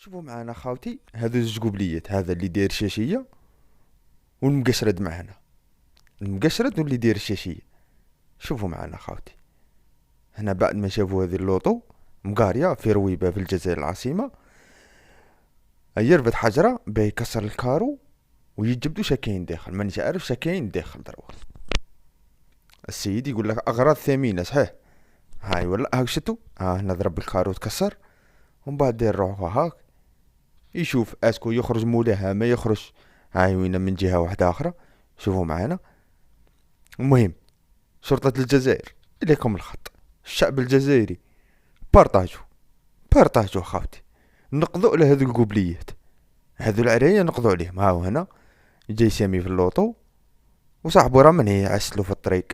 شوفوا معنا خاوتي هذو زوج قبليات، هذا اللي داير الشاشيه والمقشرد معنا. المقشرد واللي داير الشاشيه. شوفوا معنا خاوتي، هنا بعد ما شافوا هذه اللوطو مقاريه في رويبه في الجزائر العاصمه، يربط حجره باه يكسر الكارو ويجبدو شكاين داخل، مانيش عارف شكاين داخل دروا. السيد يقول لك اغراض ثمينه صحيح، هاي ولا هاك شتو، ها هنا ضرب الكارو تكسر، ومن بعد داير روحو هاك يشوف اسكو يخرج مولاها ما يخرج، هاي وين من جهة واحدة اخرى. شوفوا معانا. المهم شرطة الجزائر اليكم الخط، الشعب الجزائري بارطاجو، بارطاجو خاوتي، نقضوا على هذو القبليات، هذو العراية نقضوا عليهم. هاو هنا جاي سامي في اللوطو وصاحبو راه من هي عسلو في الطريق،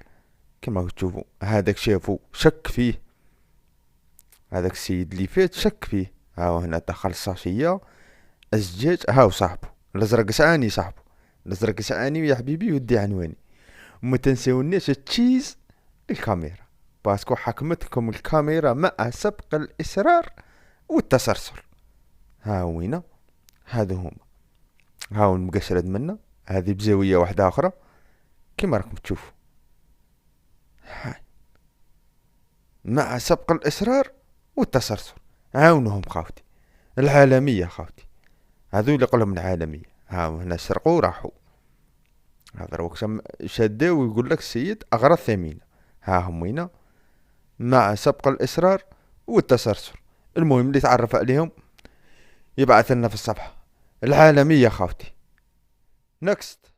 كما تشوفوا هذاك شافو شك فيه، هذاك السيد اللي فات شك فيه. هاو هنا دخل الصاشية الزجاج، هاو صاحبو الازرق سعاني، صاحبو الازرق سعاني يا حبيبي ودي عنواني. وما تنساونيش تشيز الكاميرا، باسكو حكمتكم الكاميرا مع سبق الاصرار والتسلسل. هاو وينا، هادو هما، هاو المقشرد منا، هذه بزاوية واحدة اخرى كيما راكم تشوفوا. هاي مع سبق الاصرار والتسلسل. عاونهم خاوتي، العالمية خاوتي، هذو اللي قولهم العالمية. هاو هنا سرقوا راحوا، هذا وقت شداو ويقول لك السيد أغراض ثمينة. ها هم وينا، مع سبق الإصرار والتسلسل. المهم اللي تعرف عليهم يبعث لنا في الصفحة العالمية خاوتي. نكست.